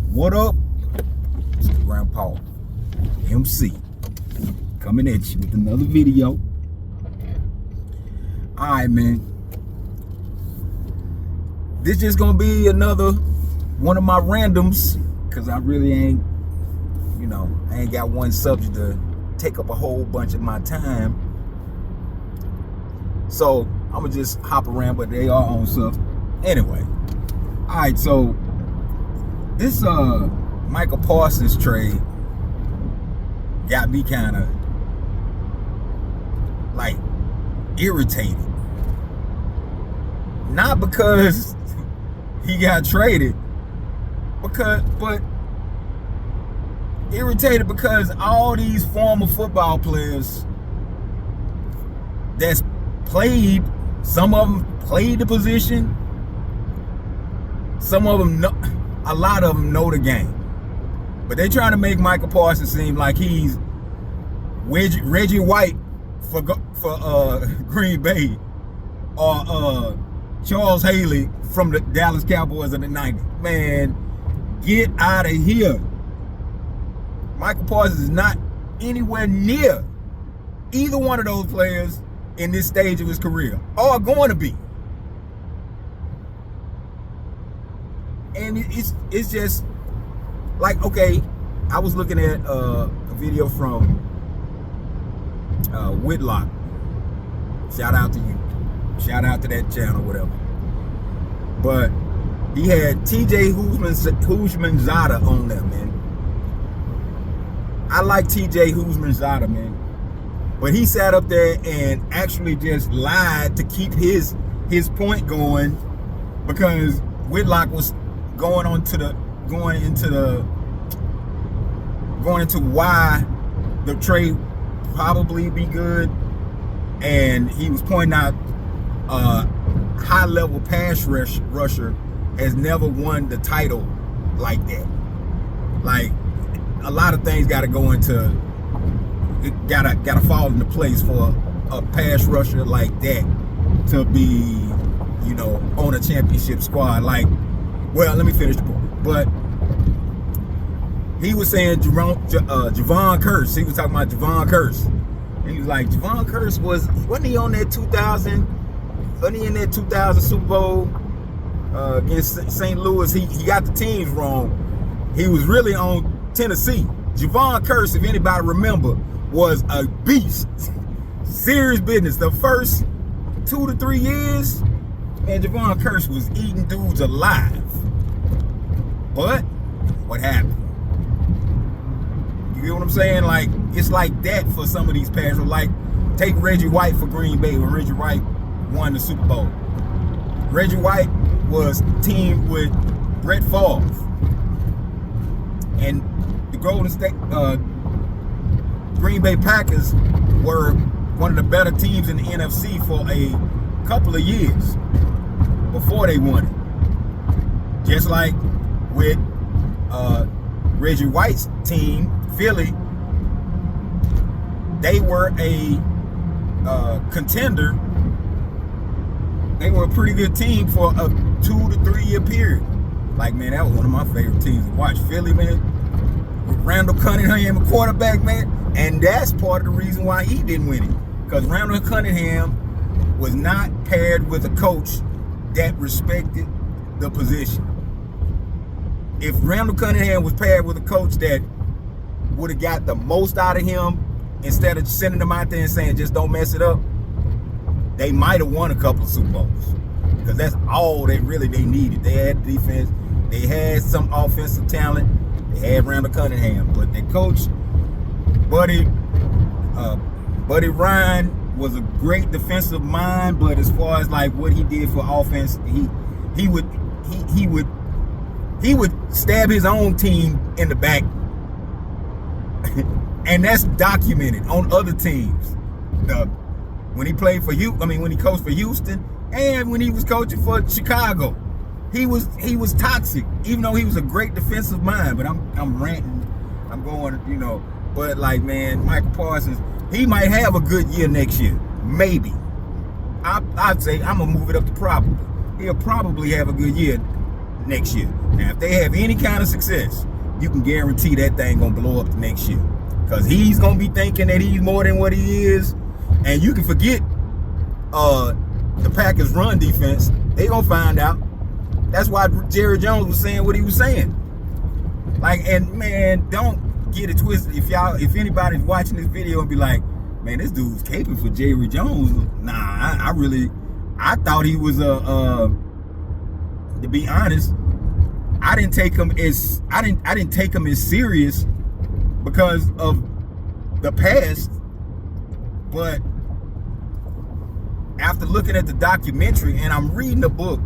What up? It's the Grandpa MC coming at you with another video. Alright, man. This just gonna be another one of my randoms, because I really ain't, I ain't got one subject to take up a whole bunch of my time. So I'm gonna just hop around, but they are on stuff. Anyway. Alright, so this Micha Parsons trade got me kind of like irritated. Not because he got traded, but irritated because all these former football players that's played, some of them played the position, some of them know, a lot of them know the game, but they trying to make Micha Parsons seem like he's Reggie White for Green Bay, or Charles Haley from the Dallas Cowboys in the 90s. Man, get out of here. Micha Parsons is not anywhere near either one of those players in this stage of his career, or going to be. And it's just like, okay, I was looking at a video from Whitlock. Shout out to you. Shout out to that channel, whatever. But he had TJ Houshmandzadeh on there, man. I like TJ Houshmandzadeh, man. But he sat up there and actually just lied to keep his point going, because Whitlock was going into why the trade probably be good, and he was pointing out high-level pass rusher has never won the title like that. Like, a lot of things got to go into it, gotta fall into place for a pass rusher like that to be, on a championship squad. Like, well, let me finish the point. But he was saying Javon Curse. He was talking about Javon Curse. And he was like, Javon Curse wasn't he on that 2000? Wasn't he in that 2000 Super Bowl against St. Louis? He got the teams wrong. He was really on Tennessee. Javon Curse, if anybody remember, was a beast. Serious business. The first 2 to 3 years, man, Javon Curse was eating dudes alive. But what happened? You get what I'm saying? Like, it's like that for some of these pass rushers. Like, take Reggie White for Green Bay when Reggie White won the Super Bowl. Reggie White was teamed with Brett Favre, and the Golden State Green Bay Packers were one of the better teams in the NFC for a couple of years before they won it. Just like with Reggie White's team, Philly, they were a contender. They were a pretty good team for a 2 to 3 year period. Like, man, that was one of my favorite teams to watch. Philly, man, with Randall Cunningham, a quarterback, man. And that's part of the reason why he didn't win it. Because Randall Cunningham was not paired with a coach that respected the position. If Randall Cunningham was paired with a coach that would have got the most out of him, instead of sending him out there and saying, just don't mess it up, they might have won a couple of Super Bowls. Because that's all they needed. They had defense. They had some offensive talent. They had Randall Cunningham. But their coach, Buddy Ryan, was a great defensive mind. But as far as like what he did for offense, he would stab his own team in the back. And that's documented on other teams. When he played for when he coached for Houston, and when he was coaching for Chicago, he was toxic. Even though he was a great defensive mind, but I'm ranting, I'm going, But like, man, Micha Parsons, he might have a good year next year, maybe. I'd say I'm gonna move it up to probably. He'll probably have a good year. next year. Now, if they have any kind of success, you can guarantee that thing gonna blow up the next year, because he's gonna be thinking that he's more than what he is, and you can forget the Packers' run defense. They gonna find out. That's why Jerry Jones was saying what he was saying. Like, and man, don't get it twisted. If anybody's watching this video and be like, man, this dude's caping for Jerry Jones. Nah, I thought he was to be honest, I didn't take him as serious because of the past. But after looking at the documentary, and I'm reading a book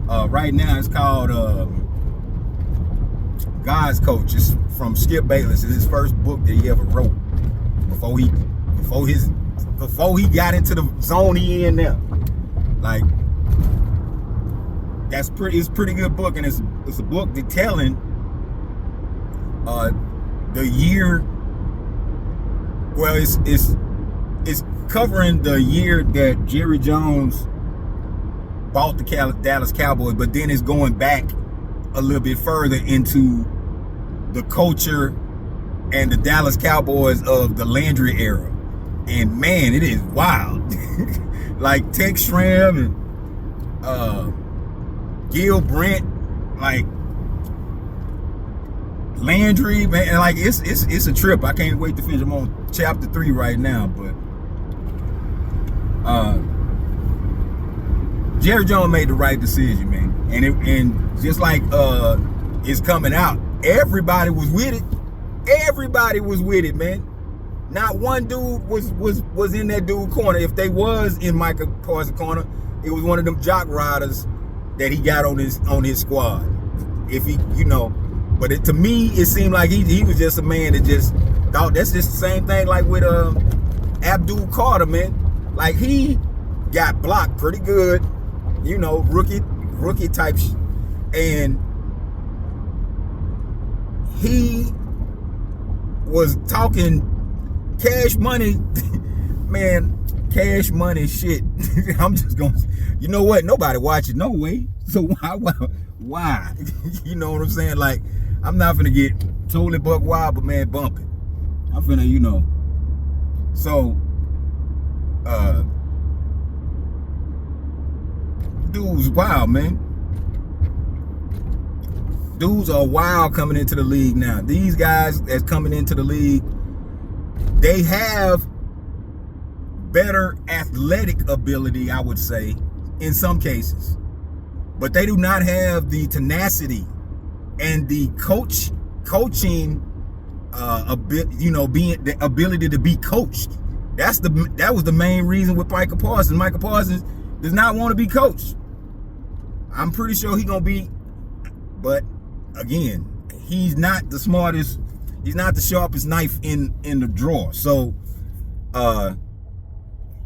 right now, it's called God's Coach. It's from Skip Bayless. It's his first book that he ever wrote before he got into the zone he in now. Like, it's a pretty good book, and it's a book detailing the year. Well, it's covering the year that Jerry Jones bought the Dallas Cowboys, but then it's going back a little bit further into the culture and the Dallas Cowboys of the Landry era. And man, it is wild. Like Tex Schramm and Gil Brandt, like Landry, man, like it's a trip. I can't wait to finish. I'm on chapter 3 right now, but Jerry Jones made the right decision, man. And just like it's coming out, everybody was with it. Everybody was with it, man. Not one dude was in that dude corner. If they was in Micha Parsons' corner, it was one of them jock riders that he got on his squad. If he, but to me, it seemed like he was just a man that just thought that's just the same thing like with Abdul Carter, man. Like, he got blocked pretty good, rookie type and he was talking cash money, man, cash money shit. I'm just gonna, you know what? Nobody watching, no way. So why? You know what I'm saying? Like, I'm not gonna get totally buck wild, but man, bump it. I'm finna, So, dudes wild, man. Dudes are wild coming into the league now. These guys that's coming into the league, they have better athletic ability, I would say, in some cases. But they do not have the tenacity and the coaching being the ability to be coached. That was the main reason with Micha Parsons. Micha Parsons does not want to be coached. I'm pretty sure he's gonna be, but again, he's not the smartest, he's not the sharpest knife in the drawer. So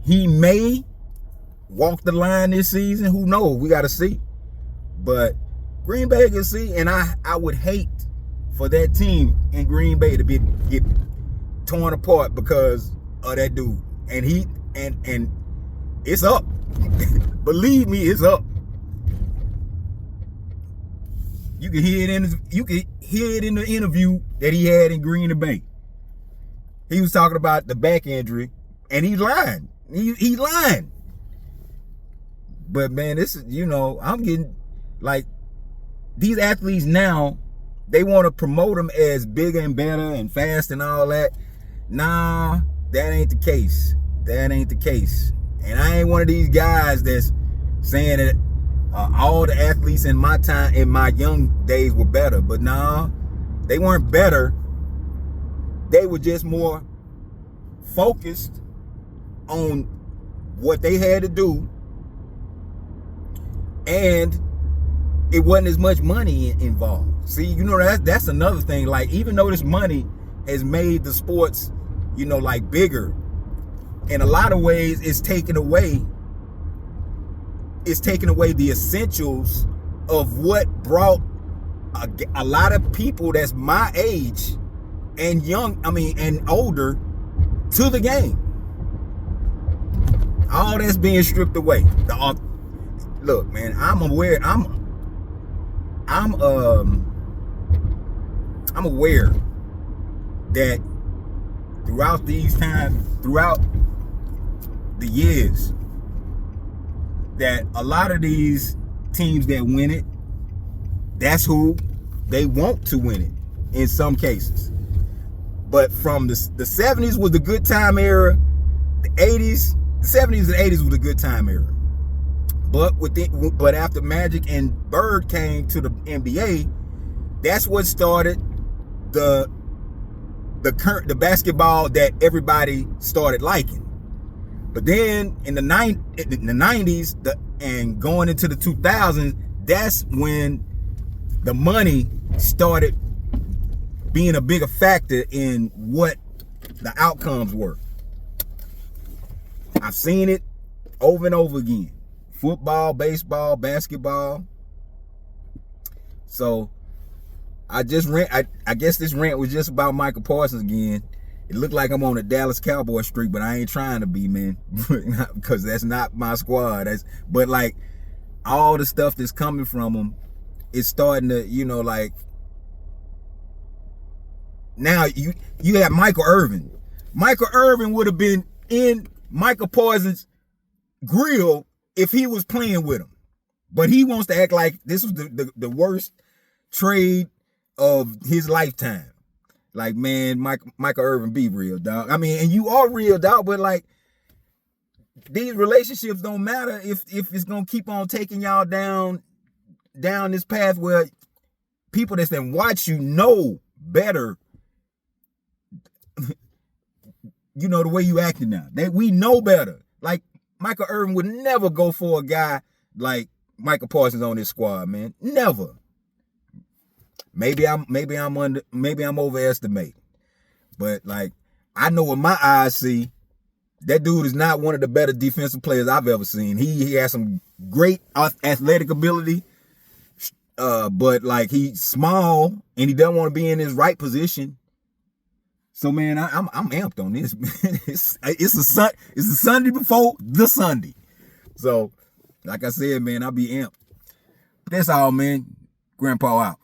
he may walk the line this season. Who knows? We gotta see. But Green Bay can see, and I would hate for that team in Green Bay to get torn apart because of that dude. And he and it's up. Believe me, it's up. You can hear it in the interview that he had in Green Bay. He was talking about the back injury, and he's lying. He's lying. But man, this is, I'm getting, like, these athletes now, they want to promote them as bigger and better and fast and all that. Nah, that ain't the case. That ain't the case. And I ain't one of these guys that's saying that all the athletes in my time, in my young days, were better. But nah, they weren't better. They were just more focused on what they had to do, and it wasn't as much money involved. See, that's another thing. Like, even though this money has made the sports, like, bigger, in a lot of ways, it's taken away the essentials of what brought a lot of people that's my age and and older to the game. All that's being stripped away. Look, man, I'm aware. I'm aware that throughout the years, that a lot of these teams that win it, that's who they want to win it in some cases. But from the 70s was the good time era, the 70s and 80s was the good time era. But after Magic and Bird came to the NBA, that's what started the basketball that everybody started liking. But then in the 90s and going into the 2000s, that's when the money started being a bigger factor in what the outcomes were. I've seen it over and over again. Football, baseball, basketball. So I guess this rant was just about Micha Parsons again. It looked like I'm on a Dallas Cowboy streak, but I ain't trying to be, man, because that's not my squad. But like all the stuff that's coming from them, it's starting to, like now you have Michael Irvin. Michael Irvin would have been in Micha Parsons' grill if he was playing with him, but he wants to act like this was the worst trade of his lifetime. Like, man, Michael Irvin, be real, dog. I mean, and you are real, dog, but like these relationships don't matter if it's gonna keep on taking y'all down this path where people that's then watch you know better. The way you acting now. We know better. Like Michael Irvin would never go for a guy like Micha Parsons on his squad, man. Never. Maybe I'm overestimating. But like I know what my eyes see, that dude is not one of the better defensive players I've ever seen. He has some great athletic ability, but like he's small and he doesn't want to be in his right position. So man, I'm amped on this. It's a Sunday before the Sunday. So like I said, man, I'll be amped. That's all, man. Grandpa out.